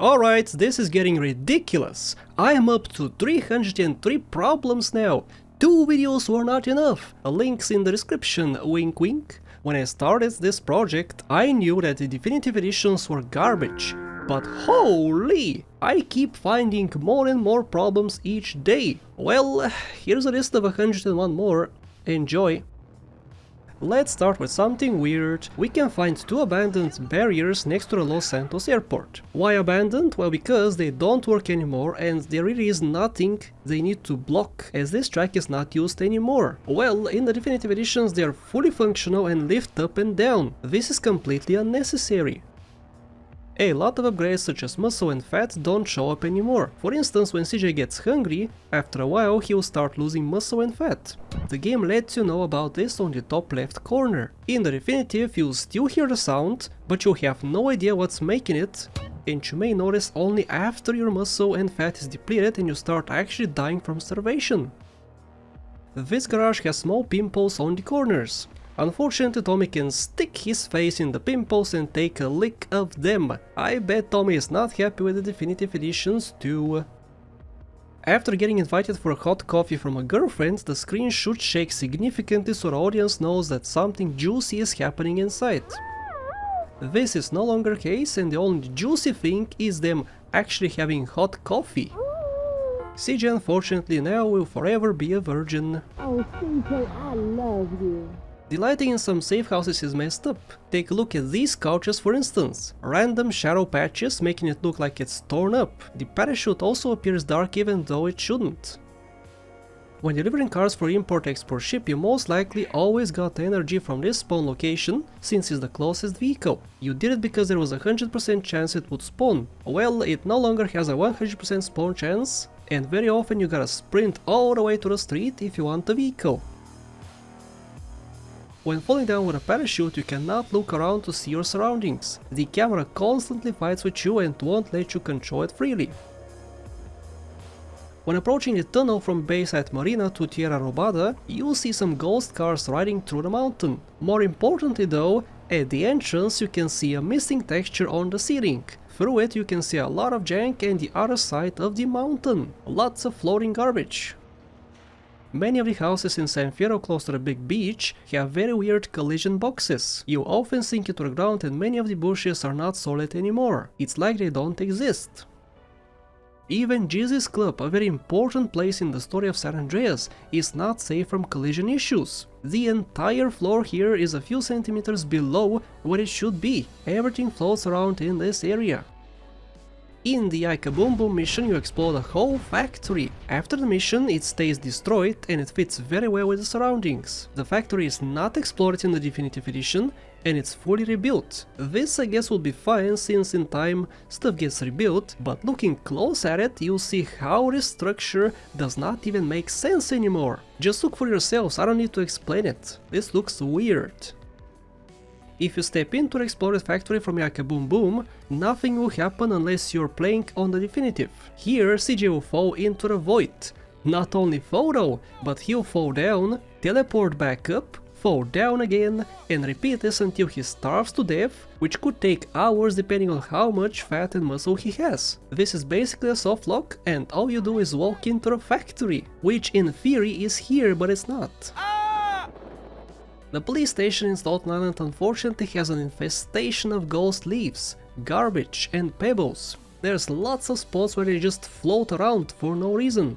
Alright, this is getting ridiculous. I am up to 303 problems now. 2 videos were not enough. Links in the description, wink wink. When I started this project, I knew that the definitive editions were garbage. But holy! I keep finding more and more problems each day. Well, here's a list of 101 more. Enjoy! Let's start with something weird. We can find 2 abandoned barriers next to the Los Santos airport. Why abandoned? Well, because they don't work anymore and there really is nothing they need to block, as this track is not used anymore. Well, in the definitive editions they are fully functional and lift up and down. This is completely unnecessary. A lot of upgrades such as muscle and fat don't show up anymore. For instance, when CJ gets hungry, after a while he will start losing muscle and fat. The game lets you know about this on the top left corner. In the definitive you'll still hear the sound, but you'll have no idea what's making it, and you may notice only after your muscle and fat is depleted and you start actually dying from starvation. This garage has small pimples on the corners. Unfortunately, Tommy can stick his face in the pimples and take a lick of them. I bet Tommy is not happy with the definitive editions too. After getting invited for a hot coffee from a girlfriend, the screen should shake significantly so the audience knows that something juicy is happening inside. This is no longer the case, and the only juicy thing is them actually having hot coffee. CJ unfortunately now will forever be a virgin. Oh, CJ, I love you. The lighting in some safe houses is messed up. Take a look at these couches for instance. Random shadow patches making it look like it's torn up. The parachute also appears dark even though it shouldn't. When delivering cars for import-export ship, you most likely always got energy from this spawn location, since it's the closest vehicle. You did it because there was a 100% chance it would spawn. Well, it no longer has a 100% spawn chance, and very often you gotta sprint all the way to the street if you want the vehicle. When falling down with a parachute, you cannot look around to see your surroundings. The camera constantly fights with you and won't let you control it freely. When approaching the tunnel from Bayside Marina to Tierra Robada, you'll see some ghost cars riding through the mountain. More importantly though, at the entrance you can see a missing texture on the ceiling. Through it you can see a lot of jank and the other side of the mountain. Lots of floating garbage. Many of the houses in San Fierro close to the big beach have very weird collision boxes. You often sink into the ground and many of the bushes are not solid anymore. It's like they don't exist. Even Jesus Club, a very important place in the story of San Andreas, is not safe from collision issues. The entire floor here is a few centimeters below where it should be. Everything floats around in this area. In the Ika Boom Boom mission you explode a whole factory. After the mission it stays destroyed and it fits very well with the surroundings. The factory is not explored in the definitive edition and it's fully rebuilt. This I guess will be fine since in time stuff gets rebuilt, but looking close at it you'll see how this structure does not even make sense anymore. Just look for yourselves, I don't need to explain it. This looks weird. If you step into the exploded factory from Yaka Boom Boom, nothing will happen unless you're playing on the definitive. Here CJ will fall into the void. Not only fall though, but he'll fall down, teleport back up, fall down again, and repeat this until he starves to death, which could take hours depending on how much fat and muscle he has. This is basically a soft lock and all you do is walk into the factory, which in theory is here but it's not. The police station in Staten Island unfortunately has an infestation of ghost leaves, garbage and pebbles. There's lots of spots where they just float around for no reason.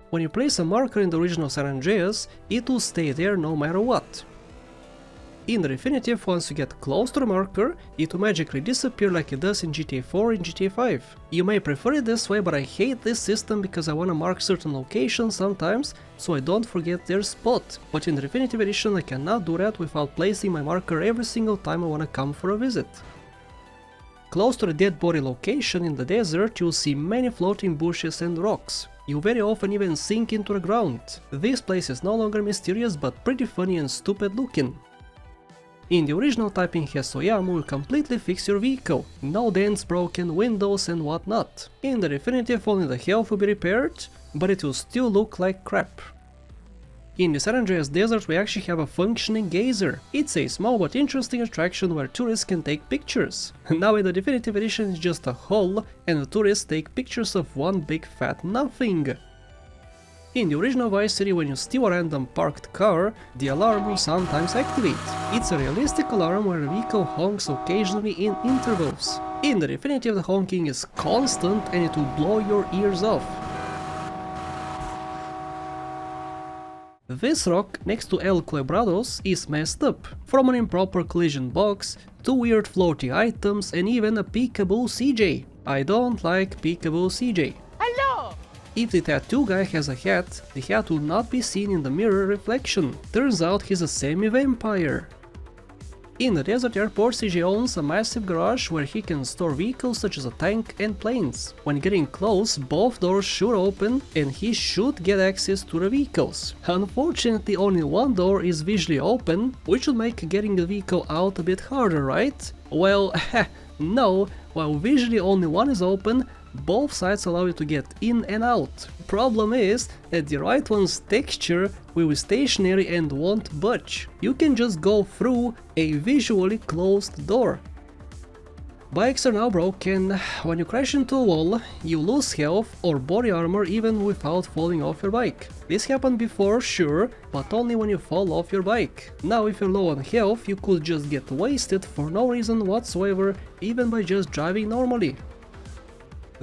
When you place a marker in the original San Andreas, it will stay there no matter what. In the definitive, once you get close to the marker, it will magically disappear like it does in GTA 4 and GTA 5. You may prefer it this way, but I hate this system because I wanna mark certain locations sometimes, so I don't forget their spot. But in the definitive edition I cannot do that without placing my marker every single time I wanna come for a visit. Close to the dead body location in the desert you'll see many floating bushes and rocks. You very often even sink into the ground. This place is no longer mysterious but pretty funny and stupid looking. In the original typing Hesoyama will completely fix your vehicle, no dents, broken windows and whatnot. In the definitive only the health will be repaired, but it will still look like crap. In the San Andreas desert we actually have a functioning geyser. It's a small but interesting attraction where tourists can take pictures. Now in the definitive edition it's just a hole and the tourists take pictures of one big fat nothing. In the original Vice City, when you steal a random parked car, the alarm will sometimes activate. It's a realistic alarm where the vehicle honks occasionally in intervals. In the definitive, the honking is constant and it will blow your ears off. This rock next to El Quebrados is messed up, from an improper collision box, to weird floating items and even a peekaboo CJ. I don't like peekaboo CJ. Hello! If the tattoo guy has a hat, the hat will not be seen in the mirror reflection. Turns out he's a semi-vampire. In the desert airport, CJ owns a massive garage where he can store vehicles such as a tank and planes. When getting close, both doors should open and he should get access to the vehicles. Unfortunately, only one door is visually open, which will make getting the vehicle out a bit harder, right? Well, no, while visually only one is open, both sides allow you to get in and out. Problem is that the right one's texture will be stationary and won't budge. You can just go through a visually closed door. Bikes are now broken. When you crash into a wall, you lose health or body armor even without falling off your bike. This happened before, sure, but only when you fall off your bike. Now if you're low on health, you could just get wasted for no reason whatsoever, even by just driving normally.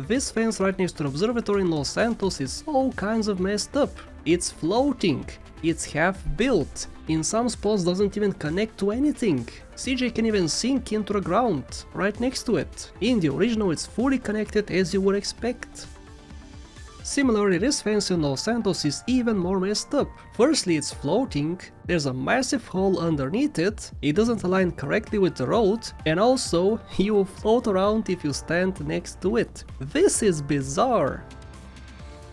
This fence right next to the observatory in Los Santos is all kinds of messed up. It's floating, it's half built, in some spots doesn't even connect to anything. CJ can even sink into the ground, right next to it. In the original it's fully connected as you would expect. Similarly, this fence in Los Santos is even more messed up. Firstly, it's floating, there's a massive hole underneath it, it doesn't align correctly with the road, and also, you will float around if you stand next to it. This is bizarre!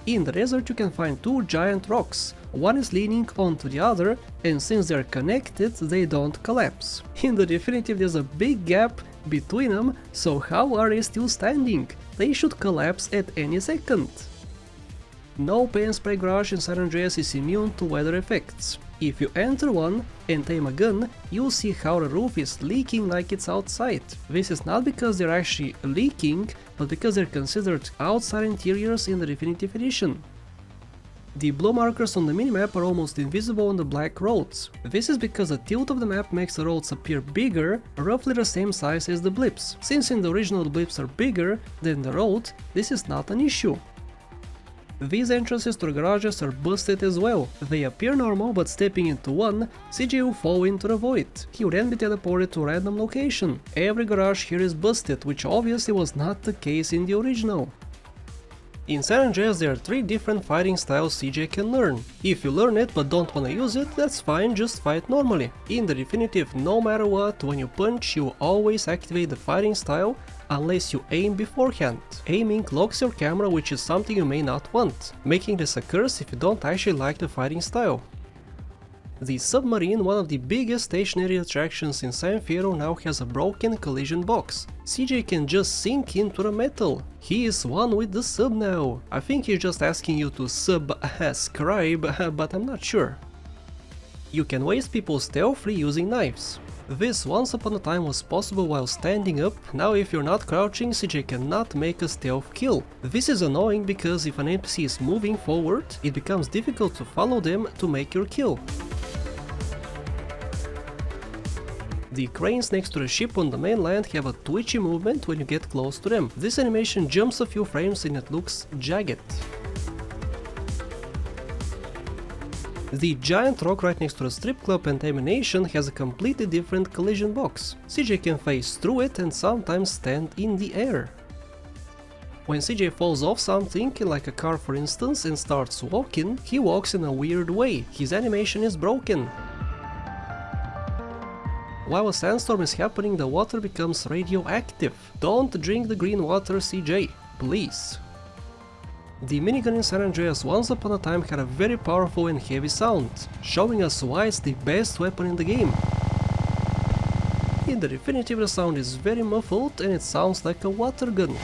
In the desert you can find two giant rocks. One is leaning onto the other, and since they are connected, they don't collapse. In the definitive there's a big gap between them, so how are they still standing? They should collapse at any second. No paint spray garage in San Andreas is immune to weather effects. If you enter one and aim a gun, you'll see how the roof is leaking like it's outside. This is not because they're actually leaking, but because they're considered outside interiors in the definitive edition. The blue markers on the minimap are almost invisible on the black roads. This is because the tilt of the map makes the roads appear bigger, roughly the same size as the blips. Since in the original the blips are bigger than the road, this is not an issue. These entrances to the garages are busted as well. They appear normal, but stepping into one, CJ will fall into the void. He will then be teleported to a random location. Every garage here is busted, which obviously was not the case in the original. In San Andreas there are 3 different fighting styles CJ can learn. If you learn it but don't wanna use it, that's fine, just fight normally. In the definitive, no matter what, when you punch you always activate the fighting style unless you aim beforehand. Aiming locks your camera, which is something you may not want, making this a curse if you don't actually like the fighting style. The submarine, one of the biggest stationary attractions in San Fierro, now has a broken collision box. CJ can just sink into the metal. He is one with the sub now. I think he's just asking you to subscribe, but I'm not sure. You can waste people stealthily using knives. This once upon a time was possible while standing up. Now if you're not crouching, CJ cannot make a stealth kill. This is annoying because if an NPC is moving forward, it becomes difficult to follow them to make your kill. The cranes next to the ship on the mainland have a twitchy movement when you get close to them. This animation jumps a few frames and it looks jagged. The giant rock right next to the strip club and ammunition has a completely different collision box. CJ can face through it and sometimes stand in the air. When CJ falls off something, like a car for instance, and starts walking, he walks in a weird way. His animation is broken. While a sandstorm is happening, the water becomes radioactive. Don't drink the green water, CJ, please. The minigun in San Andreas once upon a time had a very powerful and heavy sound, showing us why it's the best weapon in the game. In the definitive, the sound is very muffled and it sounds like a water gun.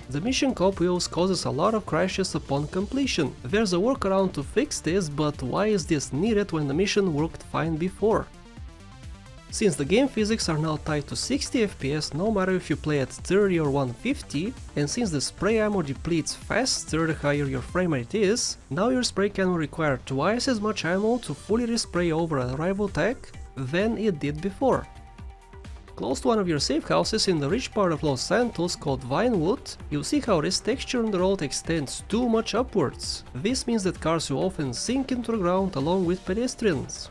The mission cop wheels causes a lot of crashes upon completion. There's a workaround to fix this, but why is this needed when the mission worked fine before? Since the game physics are now tied to 60 FPS no matter if you play at 30 or 150, and since the spray ammo depletes faster the higher your frame rate is, now your spray can require twice as much ammo to fully respray over a rival tech than it did before. Close to one of your safe houses in the rich part of Los Santos called Vinewood, you'll see how this texture on the road extends too much upwards. This means that cars will often sink into the ground along with pedestrians.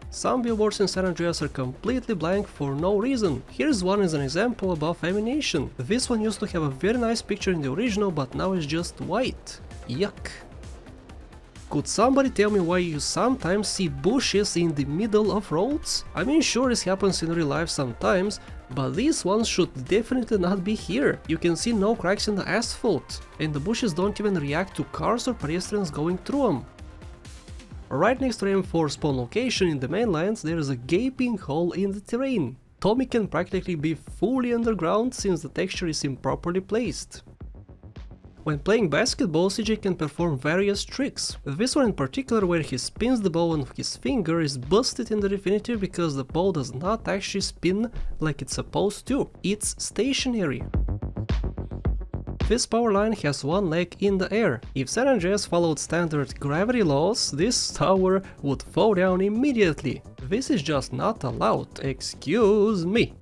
Some billboards in San Andreas are completely blank for no reason. Here's one as an example above ammunition. This one used to have a very nice picture in the original, but now it's just white. Yuck. Could somebody tell me why you sometimes see bushes in the middle of roads? I mean, sure, this happens in real life sometimes, but these ones should definitely not be here. You can see no cracks in the asphalt, and the bushes don't even react to cars or pedestrians going through them. Right next to the M4 spawn location in the mainlands, there is a gaping hole in the terrain. Tommy can practically be fully underground since the texture is improperly placed. When playing basketball, CJ can perform various tricks. This one in particular, where he spins the ball on his finger, is busted in the definitive because the ball does not actually spin like it's supposed to. It's stationary. This power line has one leg in the air. If San Andreas followed standard gravity laws, this tower would fall down immediately. This is just not allowed, excuse me.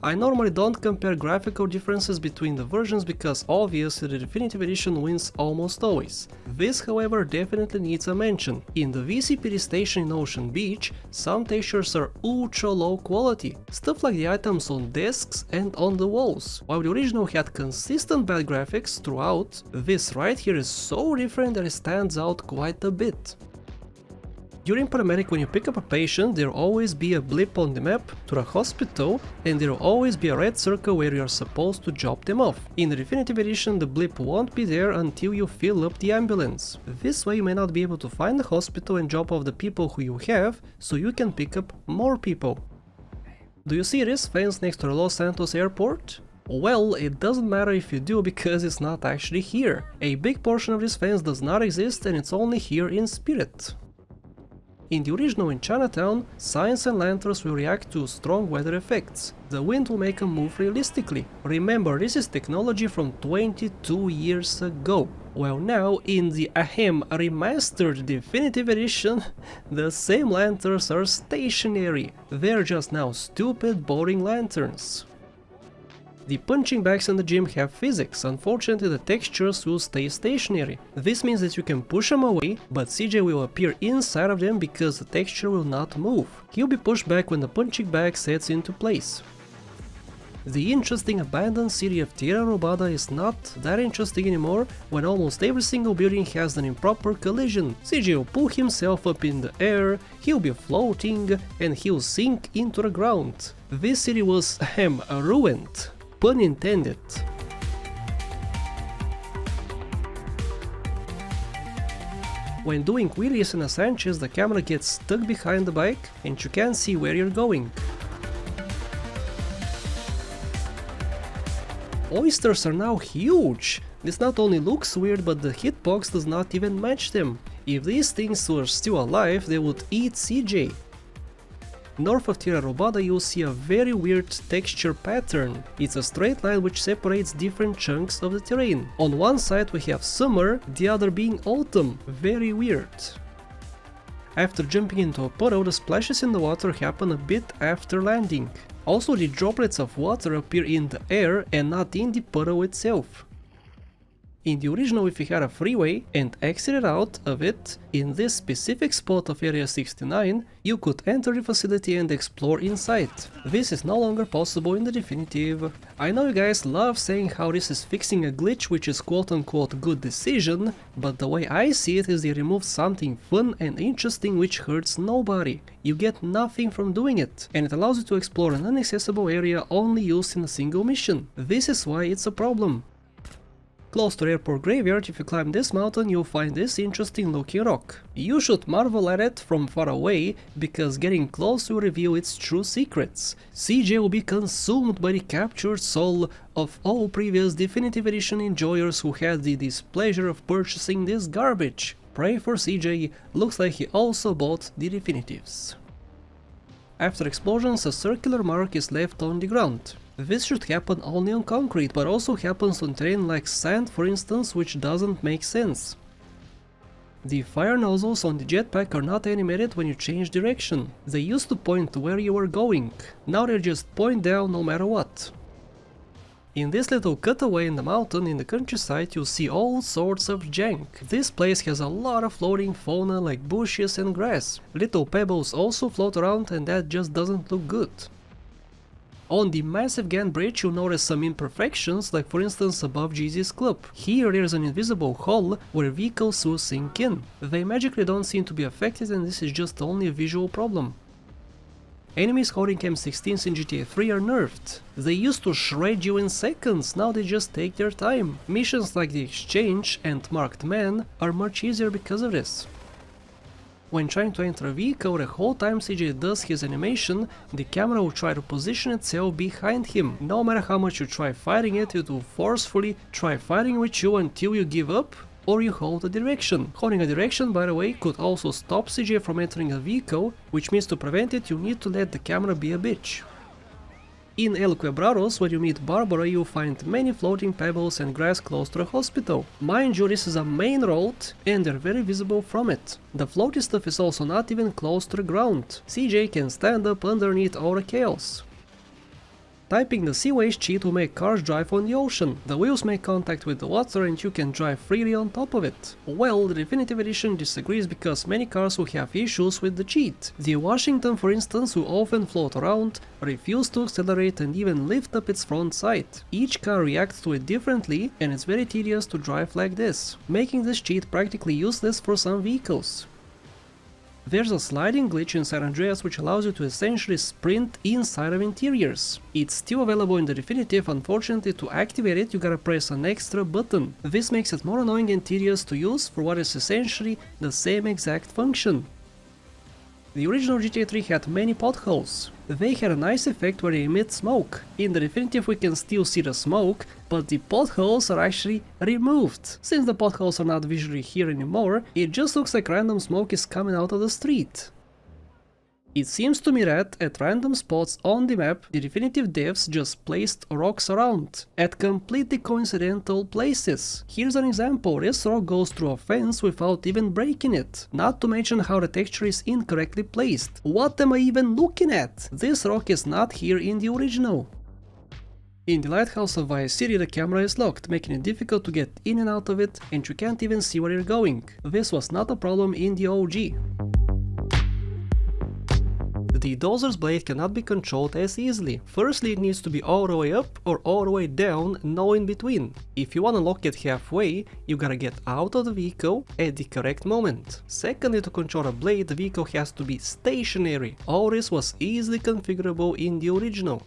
I normally don't compare graphical differences between the versions because obviously the definitive edition wins almost always. This, however, definitely needs a mention. In the VCPD station in Ocean Beach, some textures are ultra low quality, stuff like the items on desks and on the walls. While the original had consistent bad graphics throughout, this right here is so different that it stands out quite a bit. During paramedic, when you pick up a patient, there'll always be a blip on the map to a hospital, and there'll always be a red circle where you're supposed to drop them off. In the definitive edition, the blip won't be there until you fill up the ambulance. This way you may not be able to find the hospital and drop off the people who you have, so you can pick up more people. Do you see this fence next to the Los Santos airport? Well, it doesn't matter if you do because it's not actually here. A big portion of this fence does not exist and it's only here in spirit. In the original in Chinatown, signs and lanterns will react to strong weather effects. The wind will make them move realistically. Remember, this is technology from 22 years ago. Well, now, in the remastered definitive edition, the same lanterns are stationary. They're just now stupid, boring lanterns. The punching bags in the gym have physics, unfortunately the textures will stay stationary. This means that you can push them away, but CJ will appear inside of them because the texture will not move. He'll be pushed back when the punching bag sets into place. The interesting abandoned city of Tierra Robada is not that interesting anymore when almost every single building has an improper collision. CJ will pull himself up in the air, he'll be floating, and he'll sink into the ground. This city was ruined. Pun intended. When doing wheelies in a Sanchez, the camera gets stuck behind the bike and you can't see where you're going. Oysters are now huge! This not only looks weird, but the hitbox does not even match them. If these things were still alive, they would eat CJ. North of Tierra Robada you'll see a very weird texture pattern. It's a straight line which separates different chunks of the terrain. On one side we have summer, the other being autumn. Very weird. After jumping into a puddle, the splashes in the water happen a bit after landing. Also, the droplets of water appear in the air and not in the puddle itself. In the original, if you had a freeway and exited out of it, in this specific spot of Area 69, you could enter the facility and explore inside. This is no longer possible in the definitive. I know you guys love saying how this is fixing a glitch which is quote-unquote good decision, but the way I see it is they removed something fun and interesting which hurts nobody. You get nothing from doing it, and it allows you to explore an inaccessible area only used in a single mission. This is why it's a problem. Close to Airport Graveyard, if you climb this mountain, you'll find this interesting looking rock. You should marvel at it from far away, because getting close will reveal its true secrets. CJ will be consumed by the captured soul of all previous Definitive Edition enjoyers who had the displeasure of purchasing this garbage. Pray for CJ, looks like he also bought the Definitives. After explosions, a circular mark is left on the ground. This should happen only on concrete, but also happens on terrain like sand, for instance, which doesn't make sense. The fire nozzles on the jetpack are not animated when you change direction. They used to point to where you were going, now they just point down no matter what. In this little cutaway in the mountain in the countryside, you'll see all sorts of jank. This place has a lot of floating fauna like bushes and grass. Little pebbles also float around, and that just doesn't look good. On the massive GAN bridge, you'll notice some imperfections, like for instance above Jesus Club. Here there's an invisible hole where vehicles will sink in. They magically don't seem to be affected, and this is just only a visual problem. Enemies holding M16s in GTA 3 are nerfed. They used to shred you in seconds, now they just take their time. Missions like the Exchange and Marked Man are much easier because of this. When trying to enter a vehicle, the whole time CJ does his animation, the camera will try to position itself behind him. No matter how much you try fighting it, it will forcefully try fighting with you until you give up or you hold a direction. Holding a direction, by the way, could also stop CJ from entering a vehicle, which means to prevent it you need to let the camera be a bitch. In El Quebrados, where you meet Barbara, you'll find many floating pebbles and grass close to a hospital. Mind you, this is a main road and they're very visible from it. The floaty stuff is also not even close to the ground. CJ can stand up underneath all the chaos. Typing the Seaways cheat will make cars drive on the ocean. The wheels make contact with the water and you can drive freely on top of it. Well, the Definitive Edition disagrees because many cars will have issues with the cheat. The Washington, for instance, will often float around, refuse to accelerate and even lift up its front sight. Each car reacts to it differently and it's very tedious to drive like this, making this cheat practically useless for some vehicles. There's a sliding glitch in San Andreas which allows you to essentially sprint inside of interiors. It's still available in the Definitive, unfortunately to activate it you gotta press an extra button. This makes it more annoying and tedious to use for what is essentially the same exact function. The original GTA 3 had many potholes. They had a nice effect where they emit smoke. In the Definitive we can still see the smoke, but the potholes are actually removed. Since the potholes are not visually here anymore, it just looks like random smoke is coming out of the street. It seems to me that, at random spots on the map, the Definitive devs just placed rocks around, at completely coincidental places. Here's an example, this rock goes through a fence without even breaking it. Not to mention how the texture is incorrectly placed. What am I even looking at? This rock is not here in the original. In the lighthouse of Vice City, the camera is locked, making it difficult to get in and out of it, and you can't even see where you're going. This was not a problem in the OG. The dozer's blade cannot be controlled as easily. Firstly, it needs to be all the way up or all the way down, no in between. If you wanna lock it halfway, you gotta get out of the vehicle at the correct moment. Secondly, to control a blade, the vehicle has to be stationary. All this was easily configurable in the original.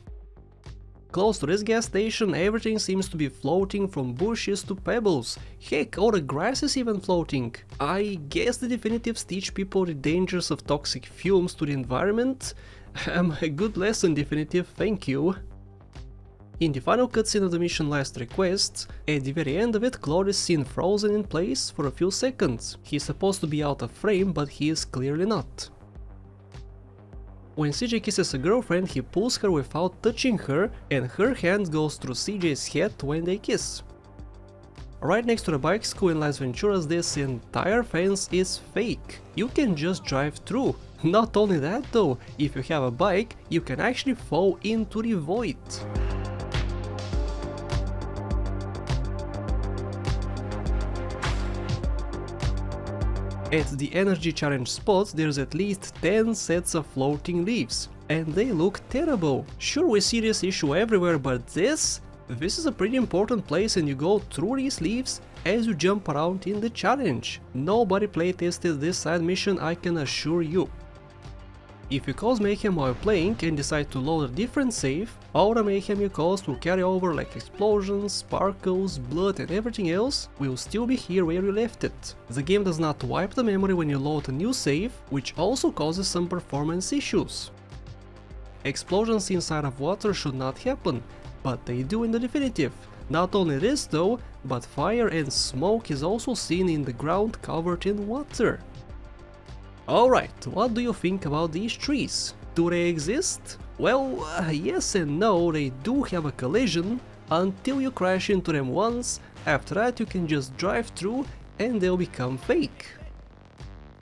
Close to this gas station, everything seems to be floating from bushes to pebbles. Heck, all the grass is even floating. I guess the Definitives teach people the dangers of toxic fumes to the environment. A good lesson, Definitive, thank you. In the final cutscene of the mission Last Request, at the very end of it, Claude is seen frozen in place for a few seconds. He's supposed to be out of frame, but he is clearly not. When CJ kisses a girlfriend, he pulls her without touching her, and her hand goes through CJ's head when they kiss. Right next to the bike school in Las Venturas, this entire fence is fake. You can just drive through. Not only that though, if you have a bike, you can actually fall into the void. At the energy challenge spot, there's at least 10 sets of floating leaves, and they look terrible. Sure, we see this issue everywhere, but this is a pretty important place and you go through these leaves as you jump around in the challenge. Nobody playtested this side mission, I can assure you. If you cause mayhem while playing and decide to load a different save, all the mayhem you caused will carry over, like explosions, sparkles, blood and everything else will still be here where you left it. The game does not wipe the memory when you load a new save, which also causes some performance issues. Explosions inside of water should not happen, but they do in the definitive. Not only this though, but fire and smoke is also seen in the ground covered in water. Alright, what do you think about these trees? Do they exist? Well, yes and no, they do have a collision until you crash into them once. After that you can just drive through and they'll become fake.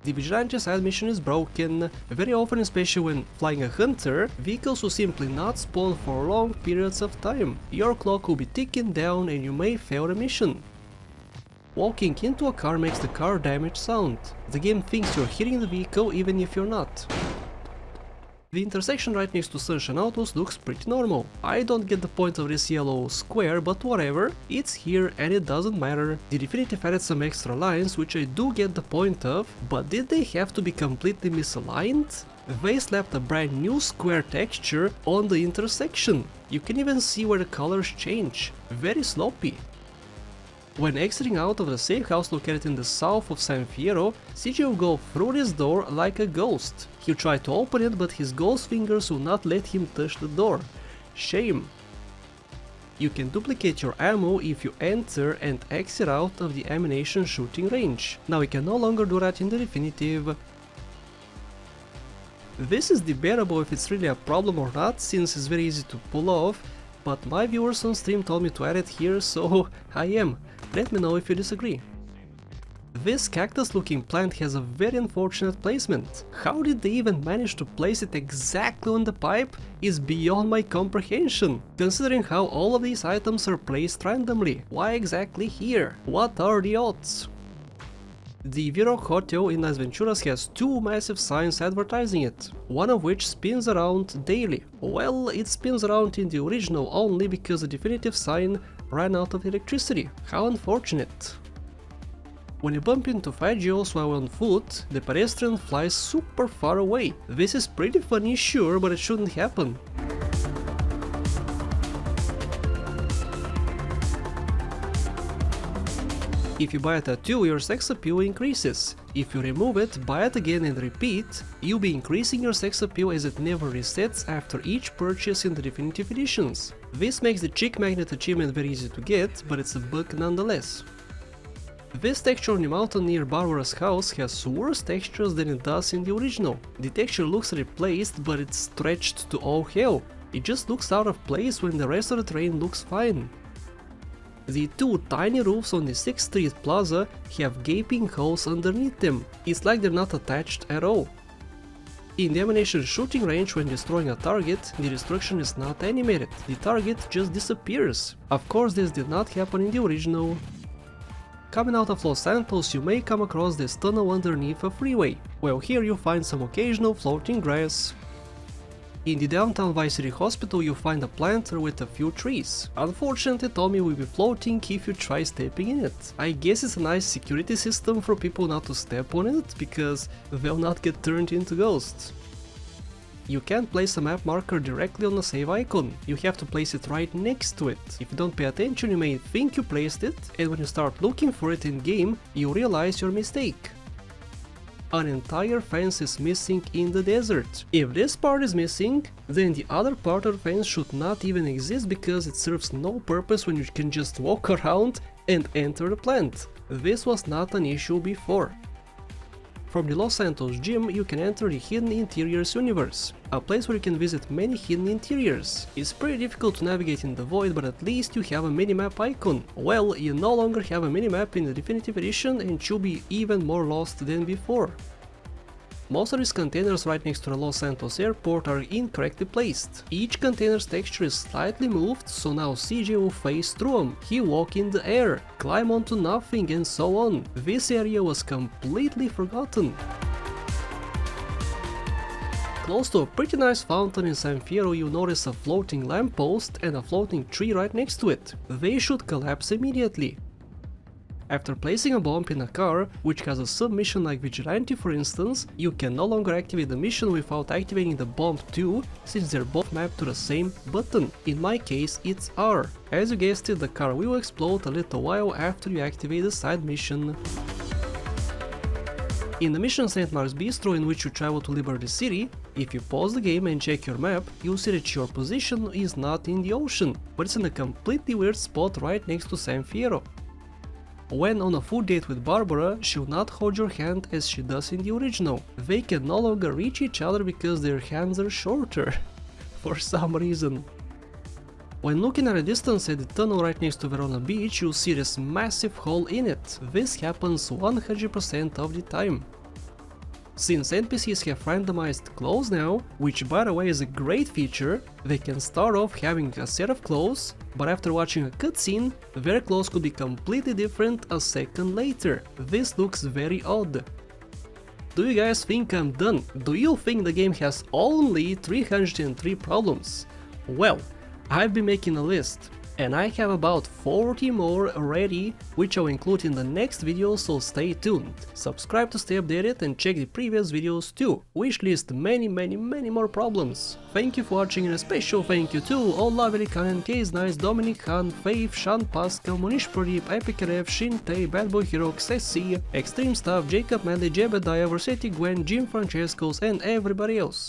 The Vigilante side mission is broken. Very often, especially when flying a hunter, vehicles will simply not spawn for long periods of time. Your clock will be ticking down and you may fail the mission. Walking into a car makes the car damage sound. The game thinks you're hitting the vehicle even if you're not. The intersection right next to Sunshine Autos looks pretty normal. I don't get the point of this yellow square, but whatever, it's here and it doesn't matter. The Definitive added some extra lines, which I do get the point of, but did they have to be completely misaligned? They slapped a brand new square texture on the intersection. You can even see where the colors change. Very sloppy. When exiting out of the safe house located in the south of San Fierro, CJ will go through this door like a ghost. He'll try to open it, but his ghost fingers will not let him touch the door. Shame. You can duplicate your ammo if you enter and exit out of the ammunition shooting range. Now you can no longer do that in the definitive. This is debatable if it's really a problem or not, since it's very easy to pull off, but my viewers on stream told me to add it here, so I am. Let me know if you disagree. This cactus looking plant has a very unfortunate placement. How did they even manage to place it exactly on the pipe is beyond my comprehension, considering how all of these items are placed randomly. Why exactly here? What are the odds? The Viroc Hotel in Las Venturas has two massive signs advertising it, one of which spins around daily. Well, it spins around in the original only because the definitive sign ran out of electricity. How unfortunate. When you bump into Fagios while on foot, the pedestrian flies super far away. This is pretty funny, sure, but it shouldn't happen. If you buy a tattoo, your sex appeal increases. If you remove it, buy it again and repeat, you'll be increasing your sex appeal as it never resets after each purchase in the definitive editions. This makes the chick magnet achievement very easy to get, but it's a bug nonetheless. This texture on the mountain near Barbara's house has worse textures than it does in the original. The texture looks replaced, but it's stretched to all hell. It just looks out of place when the rest of the terrain looks fine. The two tiny roofs on the 6th Street Plaza have gaping holes underneath them. It's like they're not attached at all. In the ammunition shooting range, when destroying a target, the destruction is not animated. The target just disappears. Of course, this did not happen in the original. Coming out of Los Santos, you may come across this tunnel underneath a freeway. Well, here you find some occasional floating grass. In the downtown Vice City Hospital you find a planter with a few trees. Unfortunately, Tommy will be floating if you try stepping in it. I guess it's a nice security system for people not to step on it, because they'll not get turned into ghosts. You can't place a map marker directly on the save icon, you have to place it right next to it. If you don't pay attention, you may think you placed it, and when you start looking for it in game, you realize your mistake. An entire fence is missing in the desert. If this part is missing, then the other part of the fence should not even exist, because it serves no purpose when you can just walk around and enter the plant. This was not an issue before. From the Los Santos gym you can enter the Hidden Interiors universe, a place where you can visit many hidden interiors. It's pretty difficult to navigate in the void, but at least you have a minimap icon. Well, you no longer have a minimap in the definitive edition and you'll be even more lost than before. Most of these containers right next to the Los Santos airport are incorrectly placed. Each container's texture is slightly moved, so now CJ will face through them, he'll walk in the air, climb onto nothing and so on. This area was completely forgotten. Close to a pretty nice fountain in San Fierro you notice a floating lamppost and a floating tree right next to it. They should collapse immediately. After placing a bomb in a car, which has a submission like Vigilante for instance, you can no longer activate the mission without activating the bomb too, since they're both mapped to the same button. In my case, it's R. As you guessed it, the car will explode a little while after you activate the side mission. In the mission St. Mark's Bistro, in which you travel to Liberty City, if you pause the game and check your map, you'll see that your position is not in the ocean, but it's in a completely weird spot right next to San Fierro. When on a food date with Barbara, she'll not hold your hand as she does in the original. They can no longer reach each other because their hands are shorter, for some reason. When looking at a distance at the tunnel right next to Verona Beach, you'll see this massive hole in it. This happens 100% of the time. Since NPCs have randomized clothes now, which by the way is a great feature, they can start off having a set of clothes, but after watching a cutscene, their clothes could be completely different a second later. This looks very odd. Do you guys think I'm done? Do you think the game has only 303 problems? Well, I've been making a list, and I have about 40 more ready, which I'll include in the next video, so stay tuned. Subscribe to stay updated and check the previous videos too, which list many more problems. Thank you for watching, and a special thank you to Olavi Liikanen, Case Nice, Dominic Han, Faith, Sean Pascal, Monish Pradeep, EpicRF, Shintei, Bad Boy Hero, Ceci, Extreme Stav, Jacob Mandy, Jebediah, Versetti Gwen, Jim Francescos and everybody else.